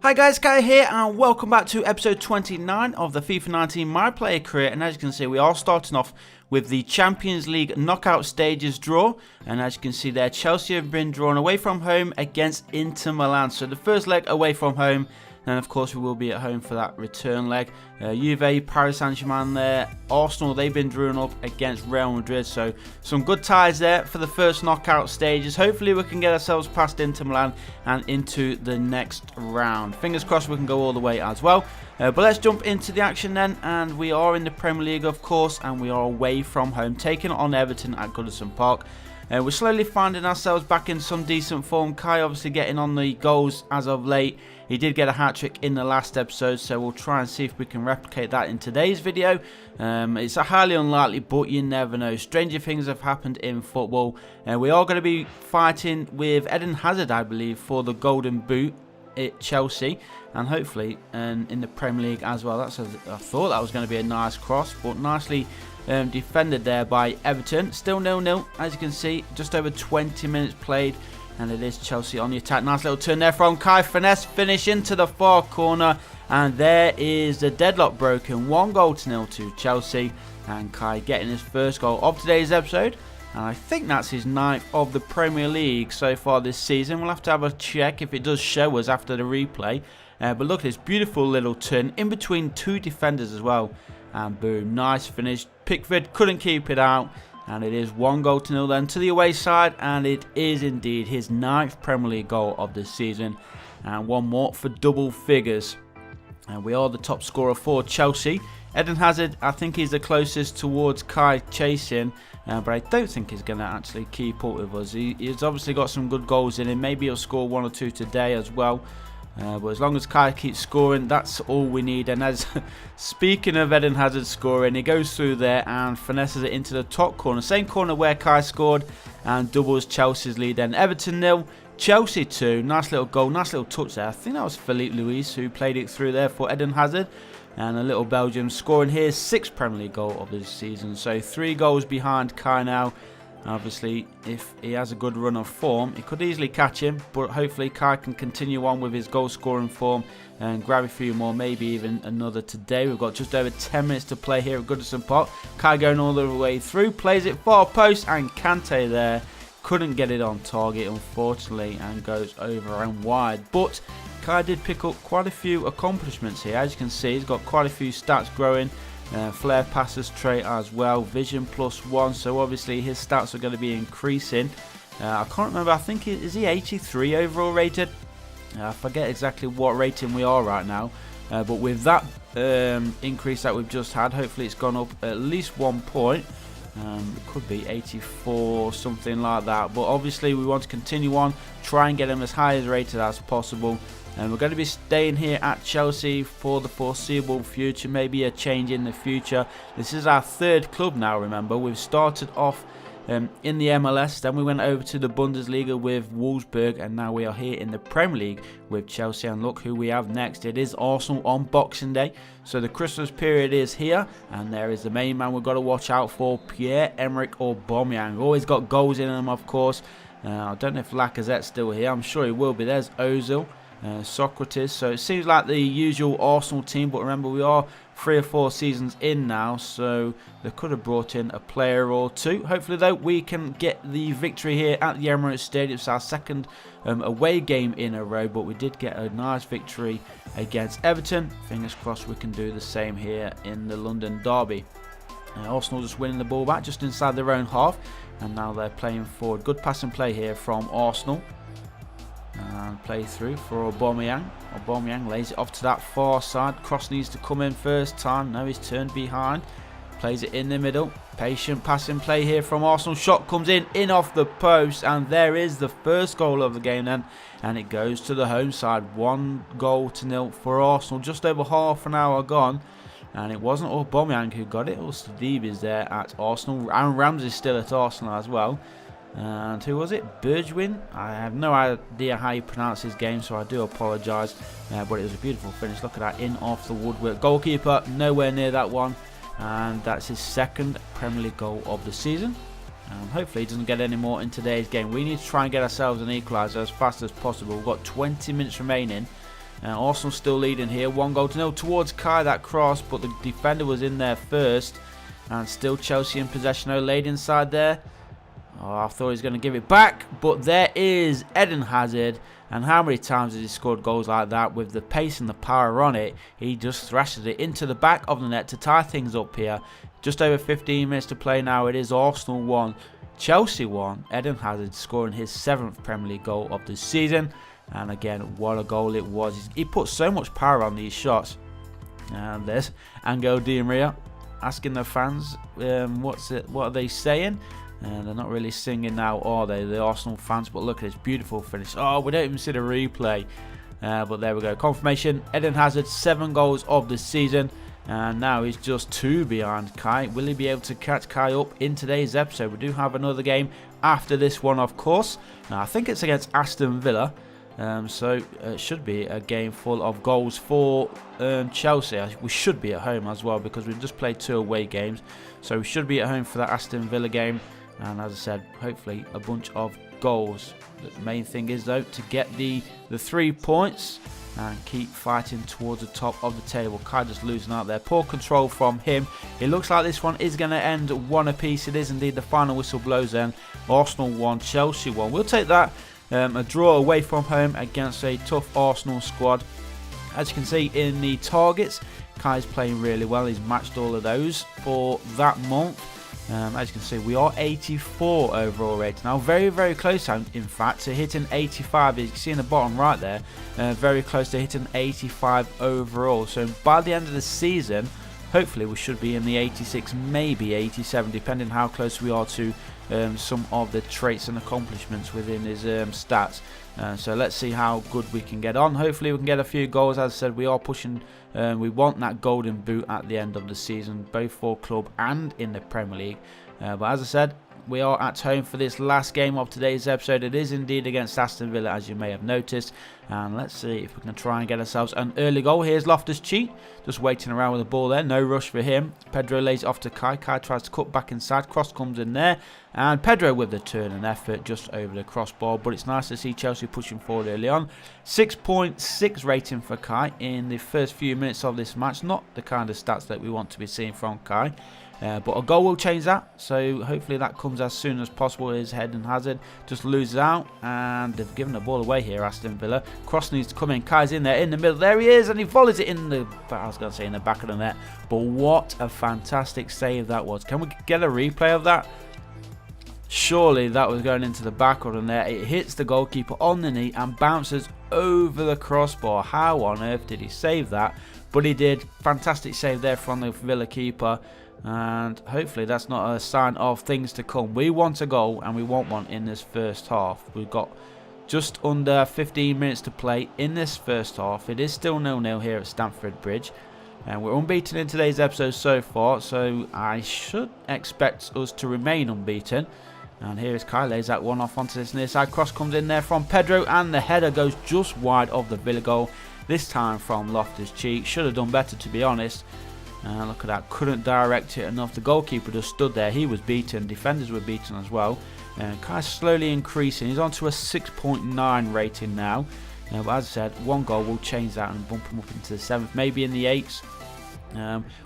Hi guys, Kai here and welcome back to episode 29 of the FIFA 19 My Player career. And as you can see, we are starting off with the Champions League knockout stages draw. And as you can see there, Chelsea have been drawn away from home against Inter Milan. So the first leg away from home, and of course we will be at home for that return leg. Juve, Paris Saint-Germain there, Arsenal, they've been drawn up against Real Madrid. So some good ties there for the first knockout stages. Hopefully we can get ourselves past Inter Milan and into the next round. Fingers crossed we can go all the way as well. But let's jump into the action then, and we are in the Premier League of course, and we are away from home, taking on Everton at Goodison Park. We're slowly finding ourselves back in some decent form. Kai obviously getting on the goals as of late. He did get a hat-trick in the last episode, so we'll try and see if we can replicate that in today's video. It's highly unlikely, but you never know. Stranger things have happened in football. We are going to be fighting with Eden Hazard, I believe, for the Golden Boot at Chelsea, and hopefully in the Premier League as well. I thought that was going to be a nice cross, but nicely defended there by Everton. Still 0-0, as you can see, just over 20 minutes played, and it is Chelsea on the attack. Nice little turn there from Kai. Finesse finish into the far corner, and there is the deadlock broken. 1-0 to Chelsea, and Kai getting his first goal of today's episode. And I think that's his 9th of the Premier League so far this season. We'll have to have a check if it does show us after the replay. But look at this beautiful little turn in between two defenders as well. And boom, nice finish. Pickford couldn't keep it out. And it is 1-0 then to the away side. And it is indeed his 9th Premier League goal of the season. And one more for double figures. And we are the top scorer for Chelsea. Eden Hazard, I think he's the closest towards Kai chasing. But I don't think he's going to actually keep up with us. He's obviously got some good goals in him. Maybe he'll score 1 or 2 today as well. But as long as Kai keeps scoring, that's all we need. And as speaking of Eden Hazard scoring, he goes through there and finesses it into the top corner. Same corner where Kai scored, and doubles Chelsea's lead. Then Everton 0, Chelsea 2. Nice little goal, nice little touch there. I think that was Philippe Luis who played it through there for Eden Hazard. And a little Belgium scoring his 6th Premier League goal of this season. So 3 goals behind Kai now. Obviously, if he has a good run of form, he could easily catch him. But hopefully Kai can continue on with his goal scoring form and grab a few more, maybe even another today. We've got just over 10 minutes to play here at Goodison Park. Kai going all the way through, plays it far post, and Kante there couldn't get it on target unfortunately, and goes over and wide. But Kai did pick up quite a few accomplishments here. As you can see, he's got quite a few stats growing. Flair passes trait as well, vision +1, so obviously his stats are going to be increasing. I can't remember, I think is he 83 overall rated? I forget exactly what rating we are right now, but with that increase that we've just had, hopefully it's gone up at least 1 point. It could be 84, something like that, but obviously we want to continue on, try and get him as high as rated as possible. And we're going to be staying here at Chelsea for the foreseeable future, maybe a change in the future. This is our 3rd club now, remember. We've started off in the MLS, then we went over to the Bundesliga with Wolfsburg, and now we are here in the Premier League with Chelsea. And look who we have next. It is Arsenal on Boxing Day. So the Christmas period is here, and there is the main man we've got to watch out for, Pierre-Emerick Aubameyang. Always got goals in him, of course. I don't know if Lacazette's still here. I'm sure he will be. There's Ozil. Socrates, so it seems like the usual Arsenal team, but remember we are 3 or 4 seasons in now, so they could have brought in a player or 2. Hopefully though we can get the victory here at the Emirates Stadium. It's our 2nd away game in a row, but we did get a nice victory against Everton. Fingers crossed we can do the same here in the London derby. Arsenal just winning the ball back just inside their own half, and now they're playing forward. Good passing play here from Arsenal. And play through for Aubameyang. Aubameyang lays it off to that far side. Cross needs to come in first time. No, he's turned behind. Plays it in the middle. Patient passing play here from Arsenal. Shot comes in off the post. And there is the first goal of the game then. And it goes to the home side. 1-0 for Arsenal. Just over half an hour gone. And it wasn't Aubameyang who got it. It was Stevie's there at Arsenal. And Ramsey's still at Arsenal as well. And who was it? Bergwijn? I have no idea how you pronounce his game, so I do apologise. But it was a beautiful finish. Look at that, in off the woodwork. Goalkeeper nowhere near that one. And that's his 2nd Premier League goal of the season. Hopefully he doesn't get any more in today's game. We need to try and get ourselves an equaliser as fast as possible. We've got 20 minutes remaining. Arsenal still leading here, 1-0 towards Kai, that cross, but the defender was in there first. And still Chelsea in possession. Laid inside there. Oh, I thought he was going to give it back, but there is Eden Hazard. And how many times has he scored goals like that with the pace and the power on it? He just thrashes it into the back of the net to tie things up here. Just over 15 minutes to play now. It is Arsenal 1, Chelsea 1. Eden Hazard scoring his 7th Premier League goal of the season. And again, what a goal it was. He put so much power on these shots. And there's Angel Di Maria asking the fans what are they saying. And they're not really singing now, are they, the Arsenal fans? But look at this beautiful finish. Oh, we don't even see the replay. But there we go. Confirmation. Eden Hazard, 7 goals of the season. And now he's just 2 behind Kai. Will he be able to catch Kai up in today's episode? We do have another game after this one, of course. Now, I think it's against Aston Villa. So it should be a game full of goals for Chelsea. We should be at home as well because we've just played 2 away games. So we should be at home for that Aston Villa game. And as I said, hopefully a bunch of goals. The main thing is, though, to get the 3 points and keep fighting towards the top of the table. Kai just losing out there. Poor control from him. It looks like this one is going to end 1 apiece. It is indeed. The final whistle blows then. Arsenal 1, Chelsea 1. We'll take that. A draw away from home against a tough Arsenal squad. As you can see in the targets, Kai's playing really well. He's matched all of those for that month. As you can see, we are 84 overall rating now. Very, very close, in fact, to hitting 85. As you can see in the bottom right there, very close to hitting 85 overall. So by the end of the season, hopefully we should be in the 86, maybe 87, depending how close we are to some of the traits and accomplishments within his stats. So let's see how good we can get on. Hopefully we can get a few goals. As I said, we are pushing. We want that golden boot at the end of the season, both for club and in the Premier League. But as I said, we are at home for this last game of today's episode. It is indeed against Aston Villa, as you may have noticed. And let's see if we can try and get ourselves an early goal. Here's Loftus-Cheek, just waiting around with the ball there. No rush for him. Pedro lays it off to Kai. Kai tries to cut back inside. Cross comes in there. And Pedro with the turn and effort just over the crossbar. But it's nice to see Chelsea pushing forward early on. 6.6 rating for Kai in the first few minutes of this match. Not the kind of stats that we want to be seeing from Kai. But a goal will change that, so hopefully that comes as soon as possible. His Eden Hazard just loses out, and they've given the ball away here, Aston Villa. Cross needs to come in. Kai's in there, in the middle. There he is, and he volleys it in the, I was going to say in the back of the net. But what a fantastic save that was. Can we get a replay of that? Surely that was going into the back of the net. It hits the goalkeeper on the knee and bounces over the crossbar. How on earth did he save that? But he did. Fantastic save there from the Villa keeper. And hopefully that's not a sign of things to come. We want a goal, and we want one in this first half. We've got just under 15 minutes to play in this first half. It is still 0-0 here at Stamford Bridge. And we're unbeaten in today's episode so far, so I should expect us to remain unbeaten. And here is Kai, lays that one off onto this near side. Cross comes in there from Pedro, and the header goes just wide of the Villa goal. This time from Loftus-Cheek. Should have done better, to be honest. Look at that, couldn't direct it enough. The goalkeeper just stood there. He was beaten, defenders were beaten as well. Kai's slowly increasing. He's on to a 6.9 rating now. But as I said, 1 goal will change that and bump him up into the 7th, maybe in the 8th.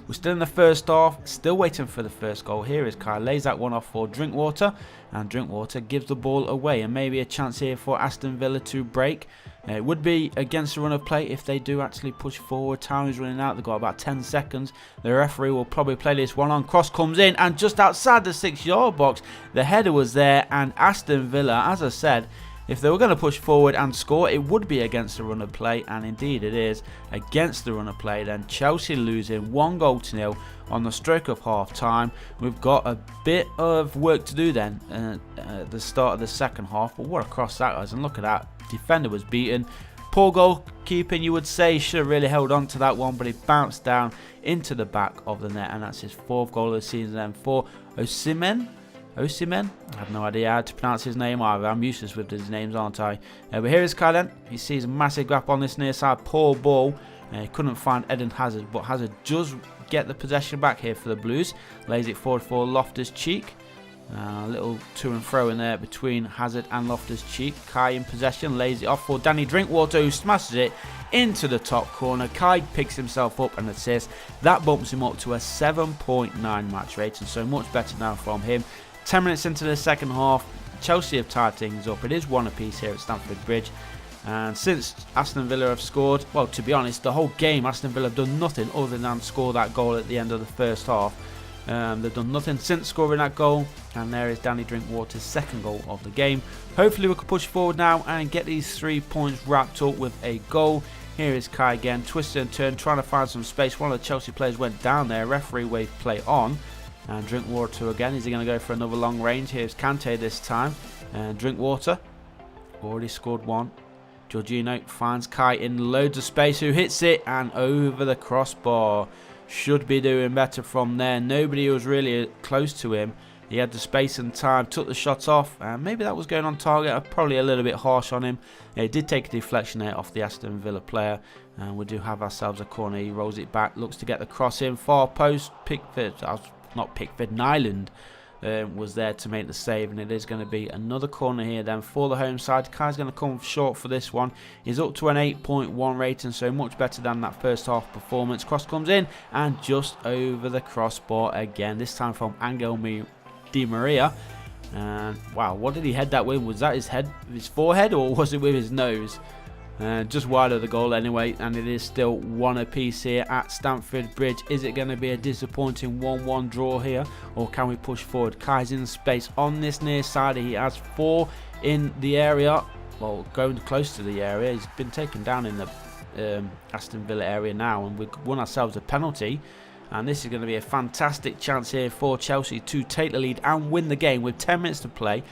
We're still in the first half, still waiting for the first goal. Here is Kai, lays that one off for Drinkwater, and Drinkwater gives the ball away, and maybe a chance here for Aston Villa to break. It would be against the run of play if they do actually push forward. Time is running out. They've got about 10 seconds. The referee will probably play this one on. Cross comes in, and just outside the 6-yard box, the header was there. And Aston Villa, as I said, if they were going to push forward and score, it would be against the run of play, and indeed it is against the run of play. Then Chelsea losing 1-0 on the stroke of half time. We've got a bit of work to do then at the start of the second half, but what a cross that was. And look at that, defender was beaten. Poor goalkeeping, you would say. Should have really held on to that one, but it bounced down into the back of the net, and that's his 4th goal of the season then for Osimhen. Osimhen? I have no idea how to pronounce his name either. I'm useless with his names, aren't I? But here is Kai then. He sees a massive gap on this near side. Poor ball. He couldn't find Eden Hazard, but Hazard does get the possession back here for the Blues. Lays it forward for Loftus-Cheek. A little to and fro in there between Hazard and Loftus-Cheek. Kai in possession, lays it off for Danny Drinkwater, who smashes it into the top corner. Kai picks himself up and assists. That bumps him up to a 7.9 match rating, so much better now from him. 10 minutes into the second half, Chelsea have tied things up. It is one apiece here at Stamford Bridge. And since Aston Villa have scored, well, to be honest, the whole game Aston Villa have done nothing other than score that goal at the end of the first half. They've done nothing since scoring that goal, and there is Danny Drinkwater's second goal of the game. Hopefully we can push forward now and get these 3 points wrapped up with a goal. Here is Kai again, twisted and turned, trying to find some space. One of the Chelsea players went down there, referee waved play on, and Drinkwater again. Is he going to go for another long range? Here's Kante this time, and Drinkwater already scored one. Jorginho finds Kai in loads of space, who hits it and over the crossbar. Should be doing better from there. Nobody was really close to him. He had the space and time, took the shot off, and maybe that was going on target. Probably a little bit harsh on him. He did take a deflection there off the Aston Villa player, and we do have ourselves a corner. He rolls it back, looks to get the cross in, far post. Nyland was there to make the save, and it is going to be another corner here then for the home side. Kai's going to come short for this one. He's up to an 8.1 rating, so much better than that first half performance. Cross comes in and just over the crossbar again, this time from Angel Di Maria. And wow, what did he head that with? Was that his forehead, or was it with his nose? Just wide of the goal anyway, and it is still one apiece here at Stamford Bridge. Is it going to be a disappointing 1-1 draw here, or can we push forward? Kai's in space on this near side. He has 4 in the area, well, going close to the area. He's been taken down in the Aston Villa area now, and we've won ourselves a penalty. And this is going to be a fantastic chance here for Chelsea to take the lead and win the game with 10 minutes to play.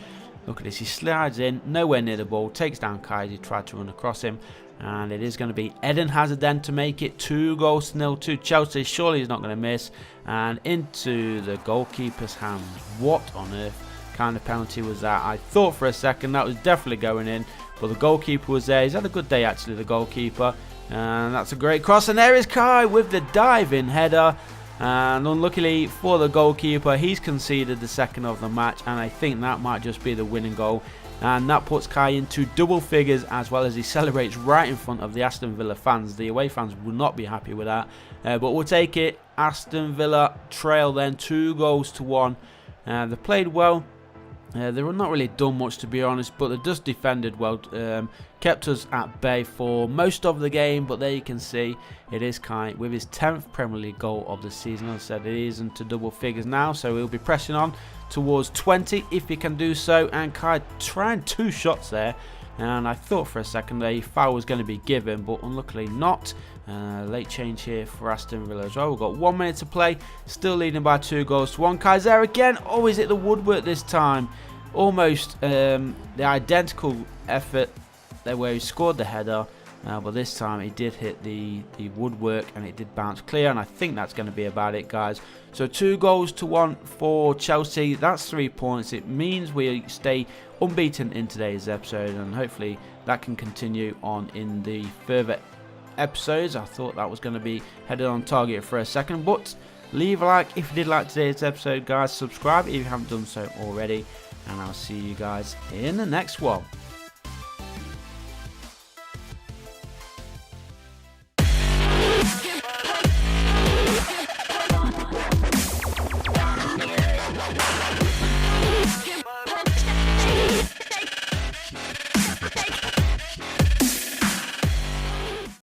Look at this, he slides in, nowhere near the ball, takes down Kai as he tried to run across him. And it is going to be Eden Hazard then to make it 2-0 to Chelsea. Surely he's not going to miss. And into the goalkeeper's hands. What on earth kind of penalty was that? I thought for a second that was definitely going in, but the goalkeeper was there. He's had a good day actually, the goalkeeper. And that's a great cross, and there is Kai with the diving header. And unluckily for the goalkeeper, he's conceded the second of the match, and I think that might just be the winning goal. And that puts Kai into double figures, as well as he celebrates right in front of the Aston Villa fans. The away fans will not be happy with that, but we'll take it. Aston Villa trail then 2-1. They played well. They were not really done much, to be honest, but they just defended well, kept us at bay for most of the game. But there you can see it is Kai with his 10th Premier League goal of the season. As I said, it is into double figures now, so he'll be pressing on towards 20 if he can do so. And Kai trying 2 shots there, and I thought for a second a foul was going to be given, but unluckily not. Late change here for Aston Villa as well. We've got 1 minute to play, still leading by 2-1. Kai's there again. Oh, is it the woodwork this time? Almost the identical effort there where he scored the header, but this time he did hit the woodwork and it did bounce clear, and I think that's going to be about it, guys. So 2-1 for Chelsea. That's 3 points. It means we stay unbeaten in today's episode, and hopefully that can continue on in the further episodes. I thought that was going to be headed on target for a second, but leave a like if you did like today's episode, guys. Subscribe if you haven't done so already, and I'll see you guys in the next one.